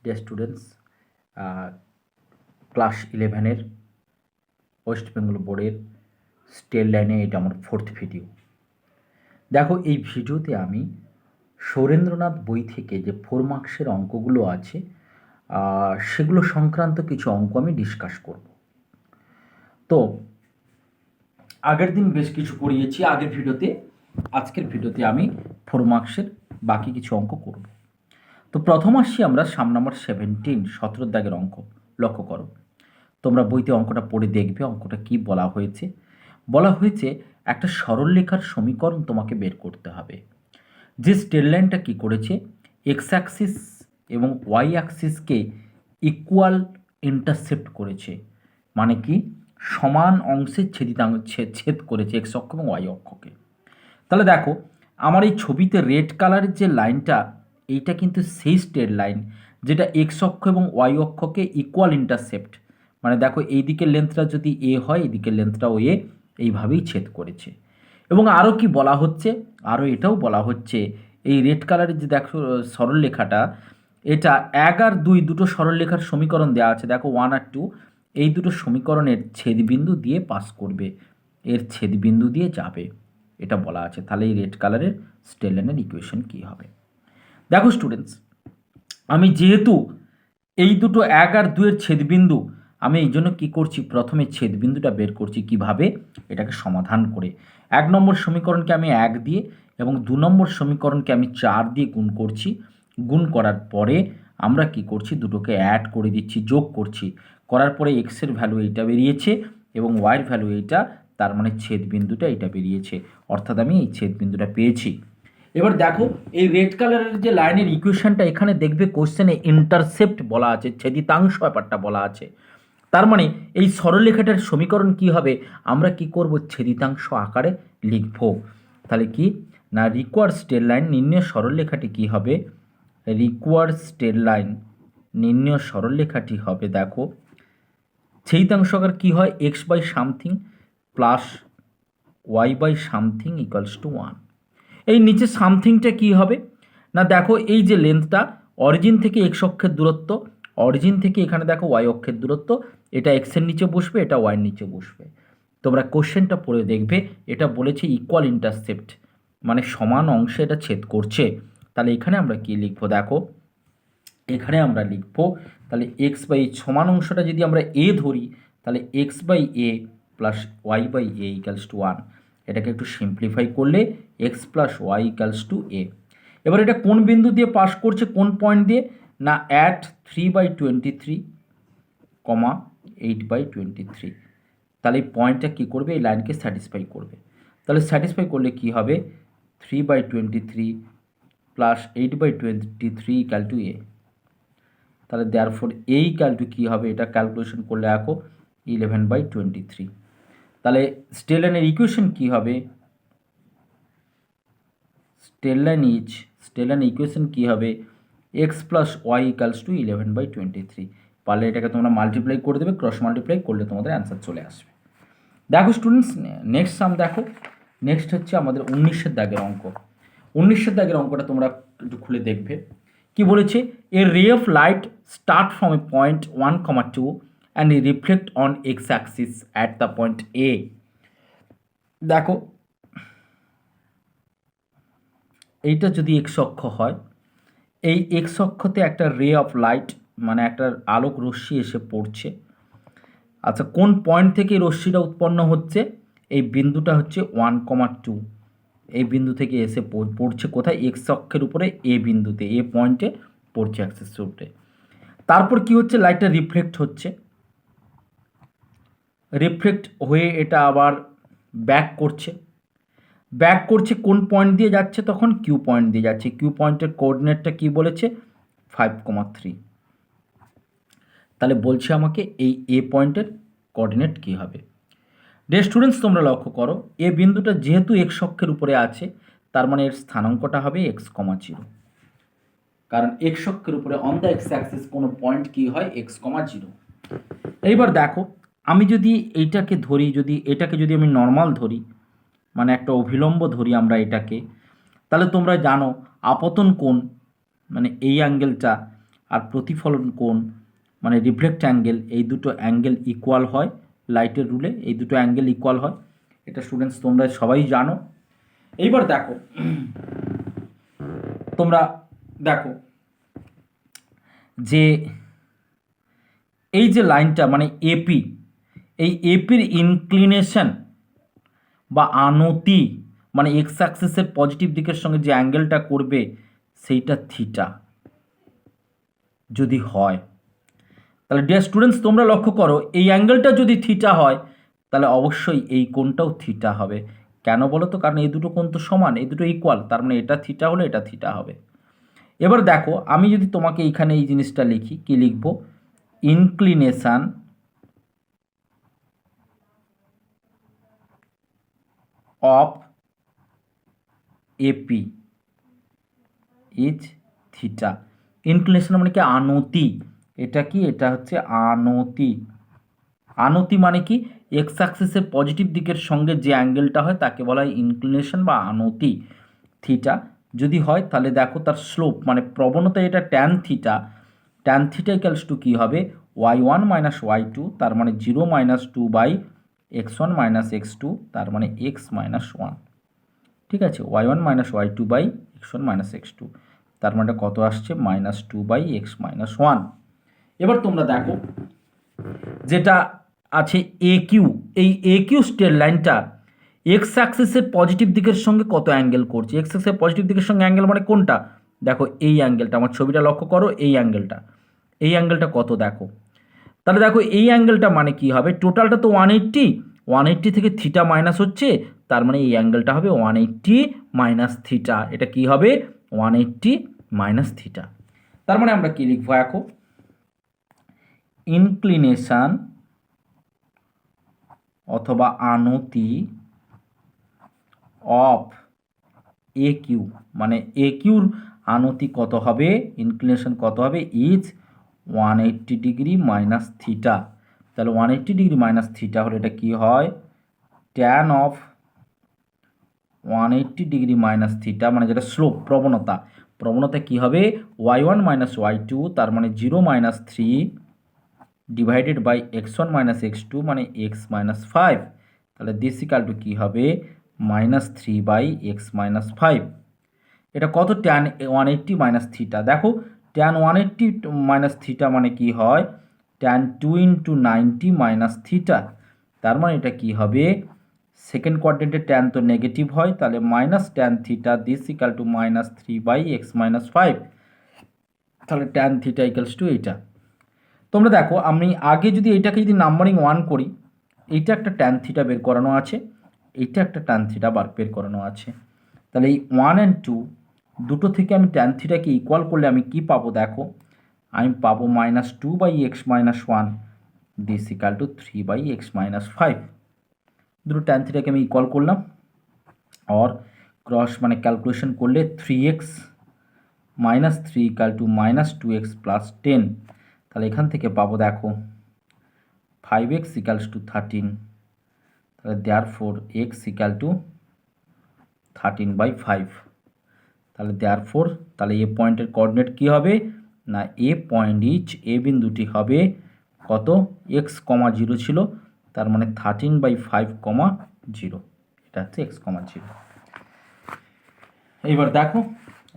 Deer students, class 11-এর West Bengal বোর্ডের state লাইনে এটা আমার 4th ভিডিও। দেখো, এই ভিডিওতে আমি সৌরেন্দ্রনাথ বই থেকে যে 4 মার্কসের অঙ্কগুলো আছে সেগুলো সংক্রান্ত কিছু অঙ্ক আমি ডিসকাস করব। তো আগের দিন বেশ কিছু করিয়েছি আগের ভিডিওতে, আজকের ভিডিওতে আমি 4 মার্কসের বাকি কিছু অঙ্ক করব। তো প্রথম আসছি আমরা সাম নাম্বার 17, 17 দাগের অঙ্ক। লক্ষ্য করো, তোমরা বইতে অঙ্কটা পড়ে দেখবে অঙ্কটা কি বলা হয়েছে। বলা হয়েছে একটা সরলরেখার সমীকরণ তোমাকে বের করতে হবে। যে স্ট্রেট লাইনটা কী করেছে, এক্স অ্যাক্সিস এবং ওয়াই অ্যাক্সিসকে ইকুয়াল ইন্টারসেপ্ট করেছে, মানে কি সমান অংশে ছেদ করেছে এক্স অক্ষ এবং ওয়াই অক্ষকে। তাহলে দেখো, আমার এই ছবিতে রেড কালারের যে লাইনটা, এইটা কিন্তু সেই স্ট্রেট লাইন যেটা এক্স অক্ষ এবং ওয়াই অক্ষকে ইকুয়াল ইন্টারসেপ্ট, মানে দেখো এই দিকের লেন্থটা যদি এ হয়, এই দিকের লেন্থটাও এ, এইভাবেই ছেদ করেছে। এবং আরও কি বলা হচ্ছে, আরও এটাও বলা হচ্ছে এই রেড কালারের যে দেখো সরলরেখাটা, এটা 1 আর 2 দুটো সরলরেখার সমীকরণ দেওয়া আছে। দেখো 1 আর 2 এই দুটো সমীকরণের ছেদবিন্দু দিয়ে পাস করবে, এর ছেদবিন্দু দিয়ে যাবে, এটা বলা আছে। তাহলে এই রেড কালারের স্ট্রেট লাইনের ইকুয়েশন কী হবে? দেখো স্টুডেন্টস, আমি যেহেতু এই দুটো 1 আর 2 এর ছেদবিন্দু, আমি এই জন্য কী করছি, প্রথমে ছেদবিন্দুটা বের করছি কিভাবে, এটাকে সমাধান করে। 1 নম্বর সমীকরণকে আমি 1 দিয়ে এবং 2 নম্বর সমীকরণকে আমি 4 দিয়ে গুণ করছি। গুণ করার পরে আমরা কি করছি, দুটোকে অ্যাড করে দিচ্ছি, যোগ করছি। করার পরে এক্সের ভ্যালু এইটা বেরিয়েছে এবং ওয়াইয়ের ভ্যালু এইটা, তার মানে ছেদবিন্দুটা এইটা বেরিয়েছে, অর্থাৎ আমি এই ছেদবিন্দুটা পেয়েছি। এবার দেখো, এই রেড কালারের যে লাইনের ইকুয়েশনটা এখানে দেখবে কোশ্চেনে ইন্টারসেপ্ট বলা আছে, ছেদিতাংশ ব্যাপারটা বলা আছে। তার মানে এই সরলরেখাটার সমীকরণ কি হবে, আমরা কি করব, ছেদিতাংশ আকারে লিখব। তাহলে কি না, রিকোয়ার্ড স্ট্রেট লাইন নির্ণয় সরলরেখাটি কি হবে, রিকোয়ার্ড স্ট্রেট লাইন নির্ণয় সরলরেখাটি হবে, দেখো ছেদিতাংশ আকার কী হয়, x by something plus y by something equals to 1। এই নিচে সামথিংটা কি হবে না, দেখো এই যে লেন্থটা অরিজিন থেকে এক্স অক্ষের দূরত্ব, অরিজিন থেকে এখানে দেখো ওয়াই অক্ষের দূরত্ব, এটা এক্সের নিচে বসবে, এটা ওয়াইয়ের নিচে বসবে। তোমরা কোশ্চেনটা পড়ে দেখবে, এটা বলেছে ইকুয়াল ইন্টারসেপ্ট, মানে সমান অংশে এটা ছেদ করছে। তাহলে এখানে আমরা কি লিখবো, দেখো এখানে আমরা লিখবো, তাহলে এক্স বাই সমান অংশটা যদি আমরা এ ধরি, তাহলে x by a plus y by a equals to 1। এটাকে একটু সিম্পলিফাই করলে x plus y equals to a. এবার এটা কোন বিন্দু দিয়ে পাস করছে, কোন পয়েন্ট দিয়ে না, অ্যাট 3/23, 8/23। তাহলে এই পয়েন্টটা কী করবে, এই লাইনকে স্যাটিসফাই করবে। তাহলে স্যাটিসফাই করলে কি হবে, 3/23 প্লাস 8/23 ইকাল টু এ। তাহলে দেয়ারফর এ ইকাল টু কী হবে, এটা ক্যালকুলেশন করলে দেখো 11/23। তাহলে স্ট্রেট লাইনের ইকুয়েশন কী হবে, স্ট্রেট লাইন ইকুয়েশন কী হবে, x plus y equals to 11/23। পারলে এটাকে তোমরা মাল্টিপ্লাই করে দেবে, ক্রস মাল্টিপ্লাই করলে তোমাদের অ্যান্সার চলে আসবে। দেখো স্টুডেন্টস, নেক্সট সাম দেখো, নেক্সট হচ্ছে আমাদের 19-এর দাগের অঙ্ক। 19-এর দাগের অঙ্কটা তোমরা একটু খুলে দেখবে কি বলেছে, a ray of light start from a point 1, 2 and reflect on x axis at the point a. দেখো এইটা যদি এক্স অক্ষ হয়, এই এক্স অক্ষতে একটা রে অফ লাইট মানে একটা আলোক রশ্মি এসে পড়ছে। আচ্ছা, কোন পয়েন্ট থেকে এই রশ্মিটা উৎপন্ন হচ্ছে, এই বিন্দুটা হচ্ছে 1, 2, এই বিন্দু থেকে এসে পড়ছে কোথায়, এক্স অক্ষের উপরে এ বিন্দুতে, এ পয়েন্টে পড়ছে অ্যাক্সিসের উপরে। তারপর কি হচ্ছে, লাইটটা রিফ্লেক্ট হচ্ছে, রিফ্লেক্ট হয়ে এটা আবার ব্যাক করছে, কোন পয়েন্ট দিয়ে যাচ্ছে, তখন কিউ পয়েন্ট দিয়ে যাচ্ছে। কিউ পয়েন্টের কোঅর্ডিনেটটা কি বলেছে, 5,3। তাহলে বলছে আমাকে এই এ পয়েন্টের কোঅর্ডিনেট কী হবে। ডিয়ার স্টুডেন্টস, তোমরা লক্ষ্য করো, এ বিন্দুটা যেহেতু এক্স অক্ষের উপরে আছে, তার মানে এর স্থানাঙ্কটা হবে x,0, কারণ এক্স অক্ষের উপরে অন দ্য এক্স অ্যাক্সিস কোনো পয়েন্ট কি হয়, x,0। এইবার দেখো, আমি যদি এইটাকে ধরি, এটাকে যদি আমি নর্মাল ধরি, মানে একটা অভিলম্ব ধরি আমরা এটাকে, তাহলে তোমরা জানো আপতন কোণ মানে এই অ্যাঙ্গেলটা আর প্রতিফলন কোণ মানে রিফ্লেক্ট অ্যাঙ্গেল, এই দুটো অ্যাঙ্গেল ইকুয়াল হয় লাইটের রুলে, এই দুটো অ্যাঙ্গেল ইকুয়াল হয়। এটা স্টুডেন্টস তোমরা সবাই জানো। এইবার দেখো, তোমরা দেখো যে এই যে লাইনটা মানে এপি, এই এপির ইনক্লিনেশন বা আনতি মানে এক্স অ্যাক্সিসের পজিটিভ দিকের সঙ্গে যে অ্যাঙ্গেলটা করবে সেইটা থিটা যদি হয়, তাহলে ডিয়ার স্টুডেন্টস তোমরা লক্ষ্য করো এই অ্যাঙ্গেলটা যদি থিটা হয় তাহলে অবশ্যই এই কোণটাও থিটা হবে। কেন বলো তো? কারণ এই দুটো কোণ তো সমান, এই দুটো ইকুয়াল, তার মানে এটা থিটা হলে এটা থিটা হবে। এবার দেখো আমি যদি তোমাকে এইখানে এই জিনিসটা লিখি, কি লিখবো? Inclination of AP is theta. Inclination মানে কি? আনতি। এটা কি? এটা হচ্ছে আনতি। আনতি মানে কি? এক্স অ্যাক্সিসের পজিটিভ দিকের সঙ্গে যে অ্যাঙ্গেলটা হয় তাকে বলা হয় ইনক্লিনেশন বা আনতি। থিটা যদি হয় তাহলে দেখো তার স্লোপ মানে প্রবণতা, এটা tan theta. Tan theta equals to কী হবে? y1 মাইনাস y2, তার মানে 0 minus 2 by x1 minus x2, তার মানে x মাইনাস 1। ঠিক আছে, y1 minus y2 by x1 minus x2, তার মানে কত আসছে? Minus 2 by x minus 1। এবার তোমরা দেখো যেটা আছে এ কিউ, এই এ কিউ স্ট্রেট লাইনটা এক্স অ্যাক্সিসের পজিটিভ দিকের সঙ্গে কত অ্যাঙ্গেল করছে? এক্স অ্যাক্সিসের পজিটিভ দিকের সঙ্গে অ্যাঙ্গেল মানে কোনটা? দেখো এই অ্যাঙ্গেলটা, আমার ছবিটা লক্ষ্য করো, এই অ্যাঙ্গেলটা, এই অ্যাঙ্গেলটা কত দেখো। তাহলে দেখো এই অ্যাঙ্গেলটা মানে কি হবে? টোটালটা তো 180, 180 থেকে থিটা মাইনাস হচ্ছে, তার মানে এই অ্যাঙ্গেলটা হবে 180 মাইনাস থিটা। এটা কি হবে? 180 মাইনাস থিটা। তার মানে আমরা কি লিখবো এখন? ইনক্লিনেশন অথবা আনতি অফ এ কিউ, মানে এ কিউর আনতি কত হবে? ইনক্লিনেশন কত হবে? Is 180 degree minus theta. তাহলে 180 ডিগ্রি মাইনাস থিটা হলে এটা কি হয়? Tan of 180 degree minus theta, মানে যেটা স্লোপ প্রবণতা, প্রবণতা কি হবে? y1 মাইনাস y2, তার মানে 0 minus 3 divided by x1 minus x2 মানে x মাইনাস 5। তাহলে দিস ইকাল টু কী হবে? Minus 3 by x minus 5। এটা কত? Tan 180 minus theta. দেখো ট্যান 180 মাইনাস থিটা মানে কি হয়? Tan 2 into 90 minus theta. তার মানে এটা কি হবে? সেকেন্ড কোয়াড্রেন্টে ট্যান তো নেগেটিভ হয়, তাহলে minus tan theta this equal to minus 3 by x minus 5। তাহলে ট্যান থিটা ইকালস টু এইটা। তোমরা দেখো আমি আগে যদি এইটাকে যদি নাম্বারিং 1 করি, এইটা একটা ট্যান থিটা বের করানো আছে, এইটা একটা ট্যান থিটা বের করানো আছে। তাহলে এই 1 অ্যান্ড 2 দুটো থেকে আমি ট্যান থিটাকে ইকুয়াল করলে আমি কি পাবো? দেখো আমি পাবো minus 2 by x minus 1 this equal to 3 by x minus 5। দুটো ট্যান থিটাকে আমি ইকুয়াল করলাম, और क्रॉस মানে ক্যালকুলেশন করলে 3x minus 3 equal to minus 2x plus 10। তাহলে এখান থেকে পাবো দেখো 5x ইকালস টু 13, তাহলে দেয়ারফোর x ইকাল টু 13/5। তাহলে দেয়ারফোর তাহলে এ পয়েন্টের কোঅর্ডিনেট কী হবে? না এ পয়েন্ট ইচ, এ বিন্দুটি হবে কত? x, 0 ছিল, তার মানে 13/5, 0। এটা হচ্ছে x, 0। এইবার দেখো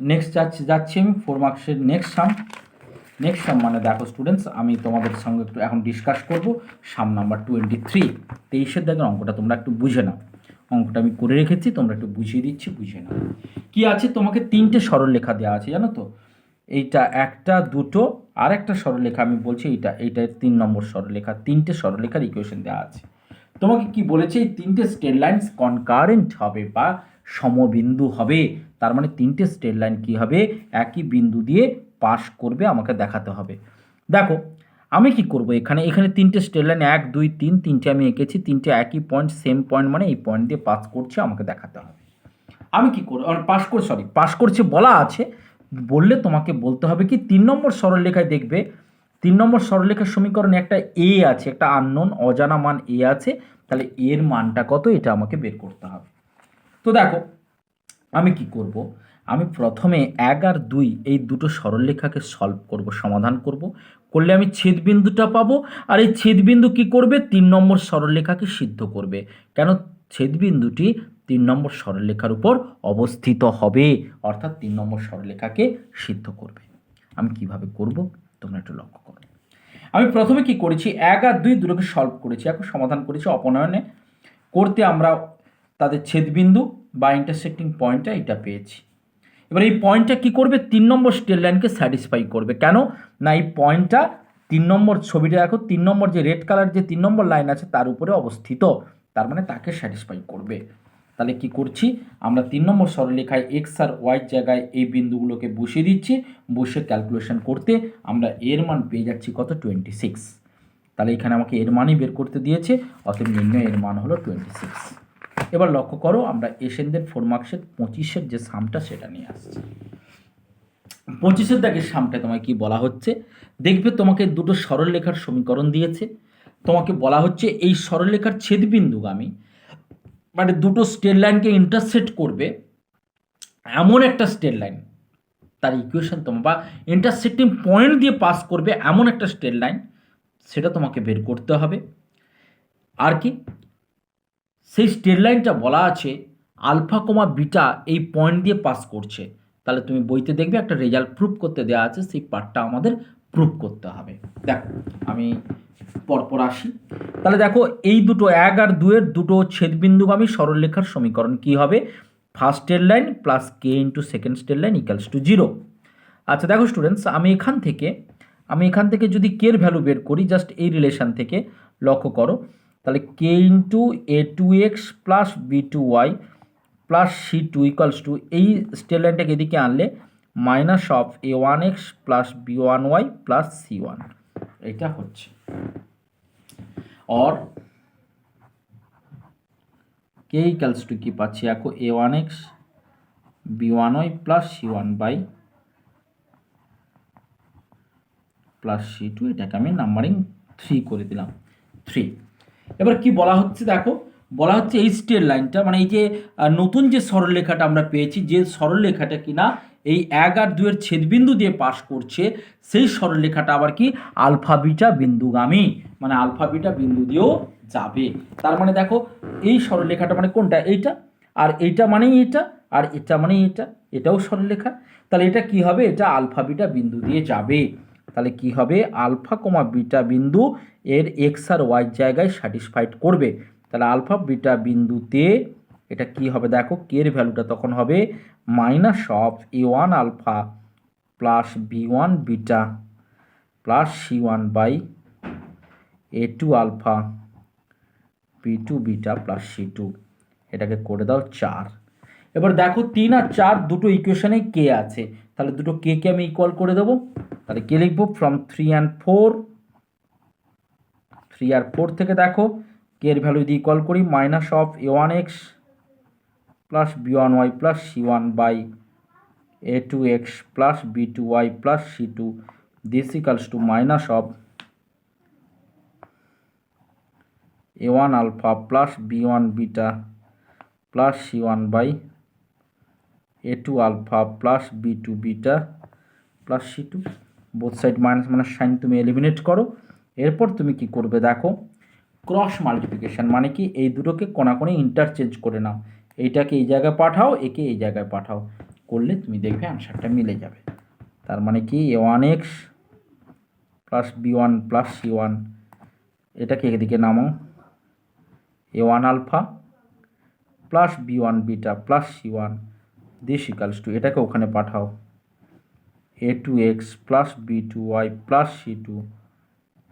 নেক্সট যাচ্ছি আমি 4 মার্কসের নেক্সট সাম মানে দেখো স্টুডেন্টস আমি তোমাদের সঙ্গে একটু এখন ডিসকাস করবো সাম নাম্বার 23। 23-এর দেখো অঙ্কটা তোমরা একটু বুঝে নাও, অঙ্কটা আমি করে রেখেছি, তোমরা একটু বুঝিয়ে দিচ্ছি, বুঝে নাও। কি আছে? তোমাকে 3টে সরলরেখা দেওয়া আছে, জানো তো? এইটা একটা, দুটো, আর একটা সরলরেখা আমি বলছি এইটা 3 নম্বর সরলরেখা। 3টে সরলরেখার ইকুয়েশন দেওয়া আছে। তোমাকে কি বলেছে? এই 3টে স্ট্রেট লাইনস কনকারেন্ট হবে বা সমবিন্দু হবে। তার মানে 3টে স্ট্রেট লাইন কি হবে? একই বিন্দু দিয়ে পাস করবে, আমাকে দেখাতে হবে। দেখো আমি কি করব? এখানে 3টে স্ট্রেট লাইন 1 2 3 3টে আমি এঁকেছি, 3টে একই পয়েন্ট, সেম পয়েন্ট, মানে এই পয়েন্ট দিয়ে পাস করছে, আমাকে দেখাতে হবে। আমি কি করব? পাস করছে বলা আছে, বললে তোমাকে বলতে হবে কি 3 নম্বর সরলরেখায় দেখবে 3 নম্বর সরলরেখার সমীকরণে একটা এ আছে, একটা আননোন অজানা মান এ আছে, তাহলে এর মানটা কত এটা আমাকে বের করতে হবে। তো দেখো আমি কি করব? আমি প্রথমে 1 আর 2 এই দুটো সরলরেখাকে সলভ করব, সমাধান করব। করলে আমি ছেদবিন্দুটা পাবো, আর এই ছেদবিন্দু কি করবে? 3 নম্বর সরলরেখাকে সিদ্ধ করবে। কেন? ছেদবিন্দুটি 3 নম্বর সরলরেখার উপর অবস্থিত হবে, অর্থাৎ 3 নম্বর সরলরেখাকে সিদ্ধ করবে। আমি কিভাবে করব তোমরা একটু লক্ষ্য করো। আমি প্রথমে কি করেছি, 1 আর 2 দুটোকে সলভ করেছি, এখন সমাধান করেছি। অপনয়নে করতে আমরা তাদের ছেদবিন্দু বা ইন্টারসেক্টিং পয়েন্টটা এটা পেয়েছি। এবার এই পয়েন্টটা কি করবে? 3 নম্বর স্ট্রেট লাইনকে স্যাটিসফাই করবে। কেন না? এই পয়েন্টটা 3 নম্বর, ছবিটা দেখো, 3 নম্বর যে রেড কালার যে 3 নম্বর লাইন আছে তার উপরে অবস্থিত, তার মানে তাকে স্যাটিসফাই করবে। তাহলে কি করছি আমরা? 3 নম্বর সরলরেখায় এক্স আর ওয়াই জায়গায় এই বিন্দুগুলোকে বসিয়ে দিচ্ছি। বসে ক্যালকুলেশন করতে আমরা এর মান পেয়ে যাচ্ছি কত? 26। তাহলে এখানে আমাকে এর মানই বের করতে দিয়েছে, অতএব নির্ণয় এর মান হলো 26। এবার লক্ষ্য করো, আমরা এশিয়ানদের 4 মার্কসের 25-এর যে সামটা সেটা নিয়ে আসছি। 25-এর দাগের সামটা তোমায় কি বলা হচ্ছে? দেখবে তোমাকে দুটো সরলরেখার সমীকরণ দিয়েছে। তোমাকে বলা হচ্ছে এই সরলরেখার ছেদবিন্দুগামী, মানে দুটো স্ট্রেট লাইনকে ইন্টারসেক্ট করবে এমন একটা স্ট্রেট লাইন, তার ইকুয়েশন তোমার, বা ইন্টারসেক্টিং পয়েন্ট দিয়ে পাস করবে এমন একটা স্ট্রেট লাইন, সেটা তোমাকে বের করতে হবে। আর কি? সেই স্ট্রেট লাইনটা বলা আছে আলফা কমা বিটা এই পয়েন্ট দিয়ে পাস করছে। তাহলে তুমি বইতে দেখবে একটা রেজাল্ট প্রুফ করতে দেওয়া আছে, সেই পার্টটা আমাদের প্রুফ করতে হবে। দেখো আমি পরপর আসি। তাহলে দেখো এই দুটো 1 আর 2-এর দুটো ছেদবিন্দুগামী সরলরেখার সমীকরণ কি হবে? ফার্স্ট স্ট্রেট লাইন প্লাস কে into second straight line equals two 0। আচ্ছা দেখো স্টুডেন্টস, আমি এখান থেকে যদি কে এর ভ্যালু বের করি, জাস্ট এই রিলেশন থেকে লক্ষ্য করো, তাহলে k into a2x plus b2y plus c2 equals to, এই স্ট্রেট লাইনটাকে এদিকে আনলে minus of a1x plus b1y plus c1, এটা হচ্ছে। और কে ইকুয়ালস টু কি পাচ্ছি? দেখো a1x b1y plus c1 by plus c2, এটাকে আমি নাম্বারিং 3 করে দিলাম, 3। এবার কি বলা হচ্ছে? দেখো বলা হচ্ছে এই স্ট্রেট লাইনটা, মানে এই যে নতুন যে সরলরেখাটা আমরা পেয়েছি, যে সরলরেখাটা কিনা এই 1 আর 2-এর ছেদবিন্দু দিয়ে পাস করছে, সেই সরলরেখাটা আবার কি আলফা বিটা বিন্দুগামী, মানে আলফা বিটা বিন্দু দিয়েও যাবে। তার মানে দেখো এই সরলরেখাটা মানে কোনটা? এইটা। আর এইটা মানেই এটা, আর এটা মানেই এটা, এটাও সরলরেখা। তাহলে এটা কি হবে? এটা আলফা বিটা বিন্দু দিয়ে যাবে। তাহলে কি হবে? আলফা কমা বিটা বিন্দু এর এক্স আর ওয়াই জায়গায় স্যাটিসফাইড করবে। তাহলে আলফা বিটা বিন্দুতে এটা কি হবে? দেখো কে এর ভ্যালুটা তখন হবে minus of a1 alpha plus b1 beta plus c1 by a2 alpha b2 beta plus c2, এটাকে করে দাও 4। এবার দেখো 3 আর 4 দুটো ইকুয়েশনে কে আছে, তাহলে দুটো কে আমি ইকুয়াল করে দেবো। তাহলে কে লিখবো? ফ্রম 3 and 4, 3 আর 4 থেকে দেখো কে এর ভ্যালু যদি ইকুয়াল করি, minus of a1x plus b1y plus c1 by a2x plus b2y plus c2, this equals to minus of a1 alpha plus b1 beta plus c1 by a2 alpha plus b2 beta plus c2। Both side minus minus sign তুমি eliminate করো। এরপর তুমি কি করবে? দেখো cross multiplication, মানে কি এই দুটোকে কোণাকোণে ইন্টারচেঞ্জ করে নাও, এইটাকে এই জায়গায় পাঠাও, একে এই জায়গায় পাঠাও, করলে তুমি দেখবে অ্যান্সারটা মিলে যাবে। তার মানে কি a1x plus b1 plus c1, এটাকে এদিকে নামাও, a1 alpha plus b1 beta plus c1, this equals to, এটাকে ওখানে পাঠাও, a2x plus b2y plus c2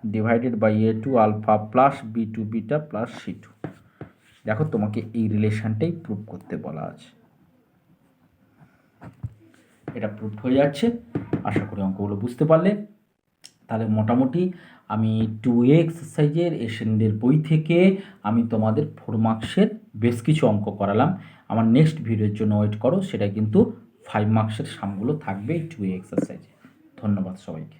divided by a2 alpha plus b2 beta plus c2। দেখো তোমাকে এই রিলেশনটাই প্রুভ করতে বলা আছে, এটা প্রুভ হয়ে যাচ্ছে। আশা করি অঙ্কগুলো বুঝতে পারলে। তাহলে মোটামুটি আমি 2A এক্সারসাইজের এশিয়ানদের বই থেকে আমি তোমাদের 4 মার্কসের বেশ কিছু অঙ্ক করালাম। আমার নেক্সট ভিডিওর জন্য ওয়েট করো, সেটা কিন্তু 5 মার্কসের সামগুলো থাকবে 2A এক্সারসাইজে। ধন্যবাদ সবাইকে।